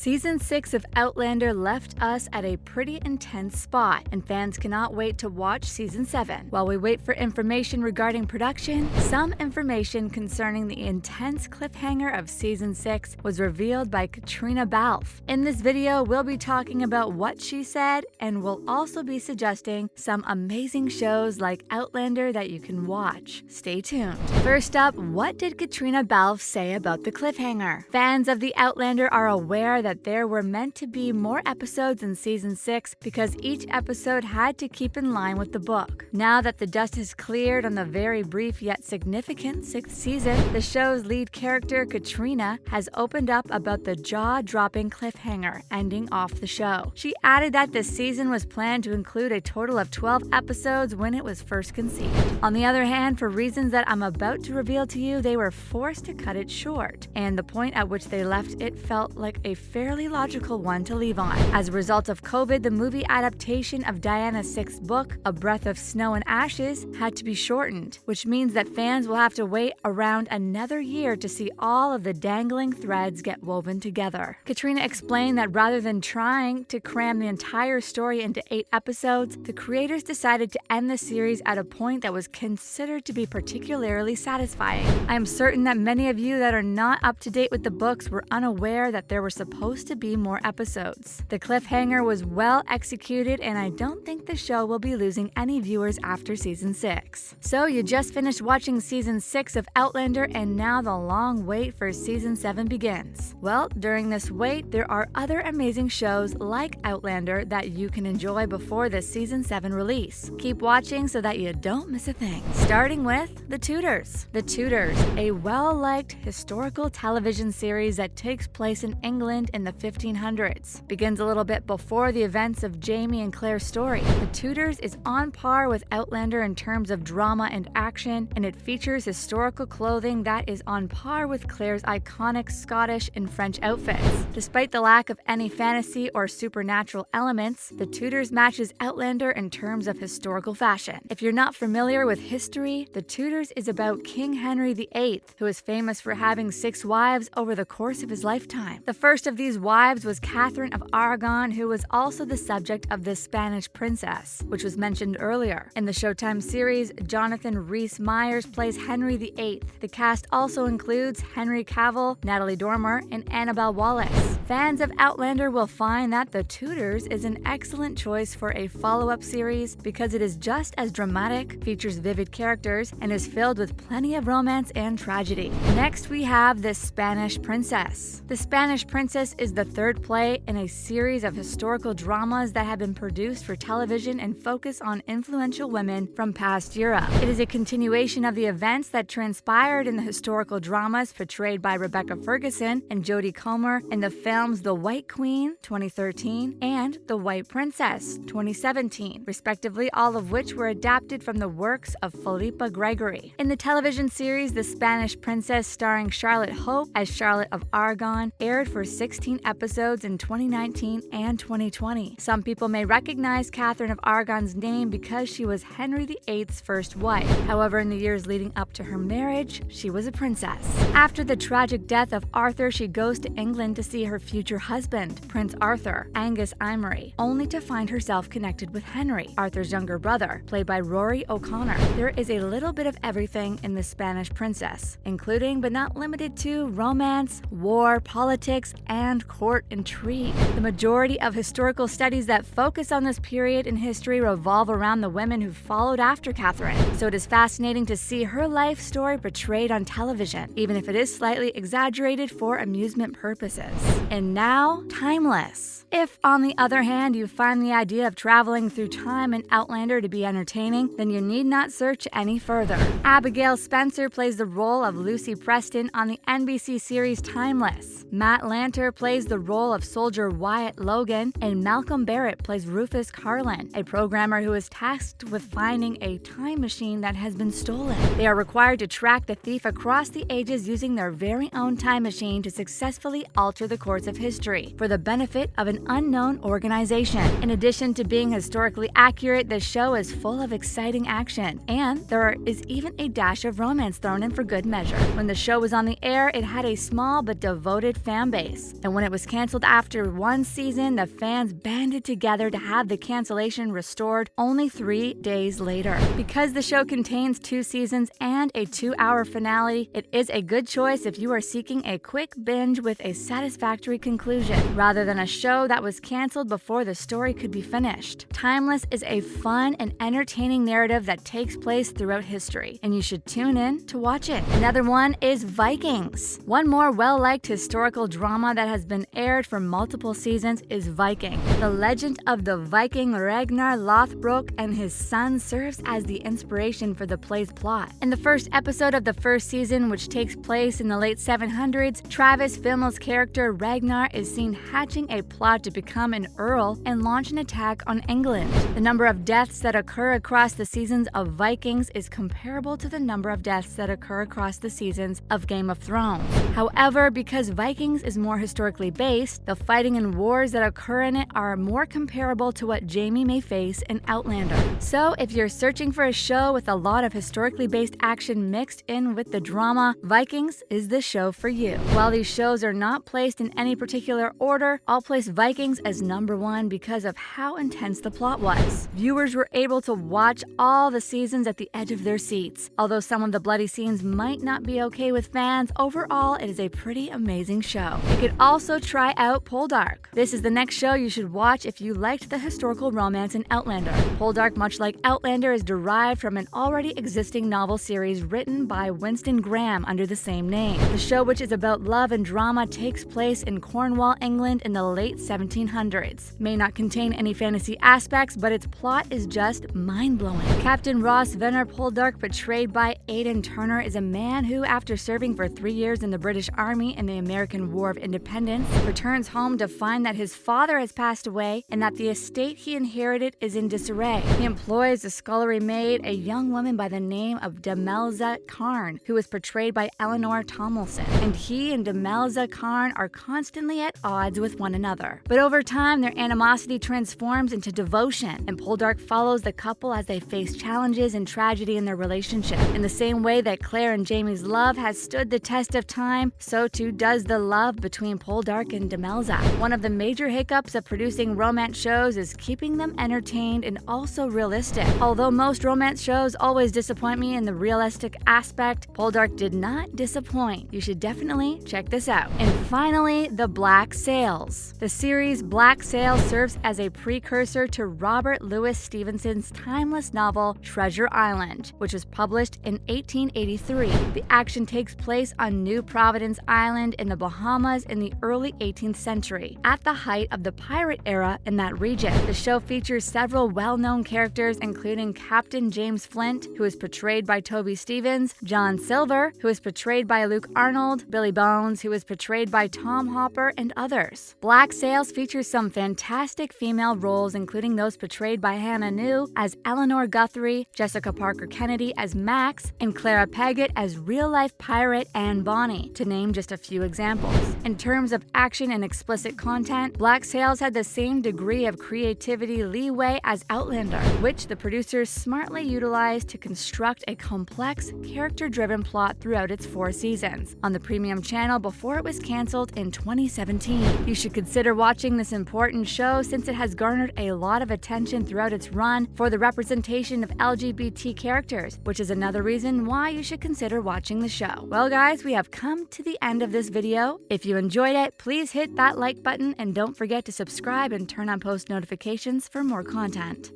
Season 6 of Outlander left us at a pretty intense spot, and fans cannot wait to watch Season 7. While we wait for information regarding production, some information concerning the intense cliffhanger of Season 6 was revealed by Caitriona Balfe. In this video, we'll be talking about what she said, and we'll also be suggesting some amazing shows like Outlander that you can watch. Stay tuned. First up, what did Caitriona Balfe say about the cliffhanger? Fans of the Outlander are aware that there were meant to be more episodes in Season 6 because each episode had to keep in line with the book. Now that the dust has cleared on the very brief yet significant 6th season, the show's lead character, Caitriona, has opened up about the jaw-dropping cliffhanger ending off the show. She added that this season was planned to include a total of 12 episodes when it was first conceived. On the other hand, for reasons that I'm about to reveal to you, they were forced to cut it short, and the point at which they left it felt like a fairly logical one to leave on. As a result of COVID, the movie adaptation of Diana's 6th book, A Breath of Snow and Ashes, had to be shortened, which means that fans will have to wait around another year to see all of the dangling threads get woven together. Caitriona explained that rather than trying to cram the entire story into 8 episodes, the creators decided to end the series at a point that was considered to be particularly satisfying. I am certain that many of you that are not up to date with the books were unaware that there were supposed to be more episodes. The cliffhanger was well executed, and I don't think the show will be losing any viewers after Season 6. So you just finished watching Season 6 of Outlander, and now the long wait for Season 7 begins. Well, during this wait, there are other amazing shows like Outlander that you can enjoy before the Season 7 release. Keep watching so that you don't miss a thing. Starting with The Tudors. The Tudors, a well-liked historical television series that takes place in England in the 1500s, begins a little bit before the events of Jamie and Claire's story. The Tudors is on par with Outlander in terms of drama and action, and it features historical clothing that is on par with Claire's iconic Scottish and French outfits. Despite the lack of any fantasy or supernatural elements, The Tudors matches Outlander in terms of historical fashion. If you're not familiar with history, The Tudors is about King Henry VIII, who is famous for having 6 wives over the course of his lifetime. The first of these wives was Catherine of Aragon, who was also the subject of the Spanish Princess, which was mentioned earlier. In the Showtime series, Jonathan Rhys-Meyers plays Henry VIII. The cast also includes Henry Cavill, Natalie Dormer, and Annabelle Wallis. Fans of Outlander will find that The Tudors is an excellent choice for a follow-up series because it is just as dramatic, features vivid characters, and is filled with plenty of romance and tragedy. Next, we have The Spanish Princess. The Spanish Princess is the 3rd play in a series of historical dramas that have been produced for television and focus on influential women from past Europe. It is a continuation of the events that transpired in the historical dramas portrayed by Rebecca Ferguson and Jodie Comer in the films The White Queen, 2013, and The White Princess, 2017, respectively, all of which were adapted from the works of Philippa Gregory. In the television series The Spanish Princess, starring Charlotte Hope as Charlotte of Aragon, aired for 16 episodes in 2019 and 2020. Some people may recognize Catherine of Aragon's name because she was Henry VIII's first wife. However, in the years leading up to her marriage, she was a princess. After the tragic death of Arthur, she goes to England to see her future husband, Prince Arthur, Angus Amory, only to find herself connected with Henry, Arthur's younger brother, played by Rory O'Connor. There is a little bit of everything in The Spanish Princess, including but not limited to romance, war, politics, and court intrigue. The majority of historical studies that focus on this period in history revolve around the women who followed after Catherine, so it is fascinating to see her life story portrayed on television, even if it is slightly exaggerated for amusement purposes. And now, Timeless. If, on the other hand, you find the idea of traveling through time in Outlander to be entertaining, then you need not search any further. Abigail Spencer plays the role of Lucy Preston on the NBC series Timeless. Matt Lanter plays the role of soldier Wyatt Logan, and Malcolm Barrett plays Rufus Carlin, a programmer who is tasked with finding a time machine that has been stolen. They are required to track the thief across the ages using their very own time machine to successfully alter the course parts of history for the benefit of an unknown organization. In addition to being historically accurate, the show is full of exciting action, and there is even a dash of romance thrown in for good measure. When the show was on the air, it had a small but devoted fan base, and when it was canceled after one season, the fans banded together to have the cancellation restored only 3 days later. Because the show contains 2 seasons and a 2-hour finale, it is a good choice if you are seeking a quick binge with a satisfactory conclusion, rather than a show that was canceled before the story could be finished. Timeless is a fun and entertaining narrative that takes place throughout history, and you should tune in to watch it. Another one is Vikings. One more well-liked historical drama that has been aired for multiple seasons is Viking. The legend of the Viking Ragnar Lothbrok and his son serves as the inspiration for the play's plot. In the first episode of the first season, which takes place in the late 700s, Travis Fimmel's character Ragnar is seen hatching a plot to become an earl and launch an attack on England. The number of deaths that occur across the seasons of Vikings is comparable to the number of deaths that occur across the seasons of Game of Thrones. However, because Vikings is more historically based, the fighting and wars that occur in it are more comparable to what Jamie may face in Outlander. So, if you're searching for a show with a lot of historically based action mixed in with the drama, Vikings is the show for you. While these shows are not placed in any particular order, I'll place Vikings as number 1 because of how intense the plot was. Viewers were able to watch all the seasons at the edge of their seats. Although some of the bloody scenes might not be okay with fans, overall it is a pretty amazing show. You could also try out Poldark. This is the next show you should watch if you liked the historical romance in Outlander. Poldark, much like Outlander, is derived from an already existing novel series written by Winston Graham under the same name. The show, which is about love and drama, takes place in Cornwall, England in the late 1700s. May not contain any fantasy aspects, but its plot is just mind-blowing. Captain Ross Venner Poldark, portrayed by Aidan Turner, is a man who, after serving for 3 years in the British Army in the American War of Independence, returns home to find that his father has passed away and that the estate he inherited is in disarray. He employs a scullery maid, a young woman by the name of Demelza Carn, who is portrayed by Eleanor Tomlinson, and he and Demelza Carn are constantly at odds with one another. But over time, their animosity transforms into devotion, and Poldark follows the couple as they face challenges and tragedy in their relationship. In the same way that Claire and Jamie's love has stood the test of time, so too does the love between Poldark and Demelza. One of the major hiccups of producing romance shows is keeping them entertained and also realistic. Although most romance shows always disappoint me in the realistic aspect, Poldark did not disappoint. You should definitely check this out. And finally, The Black Sails. The series Black Sails serves as a precursor to Robert Louis Stevenson's timeless novel Treasure Island, which was published in 1883. The action takes place on New Providence Island in the Bahamas in the early 18th century, at the height of the pirate era in that region. The show features several well-known characters, including Captain James Flint, who is portrayed by Toby Stephens, John Silver, who is portrayed by Luke Arnold, Billy Bones, who is portrayed by Tom Hopper, and others. Black Sails features some fantastic female roles, including those portrayed by Hannah New as Eleanor Guthrie, Jessica Parker Kennedy as Max, and Clara Paget as real-life pirate Anne Bonny, to name just a few examples. In terms of action and explicit content, Black Sails had the same degree of creativity leeway as Outlander, which the producers smartly utilized to construct a complex, character-driven plot throughout its 4 seasons on the premium channel before it was canceled in 2017. You should consider watching this important show since it has garnered a lot of attention throughout its run for the representation of LGBT characters, which is another reason why you should consider watching the show. Well guys, we have come to the end of this video. If you enjoyed it, please hit that like button and don't forget to subscribe and turn on post notifications for more content.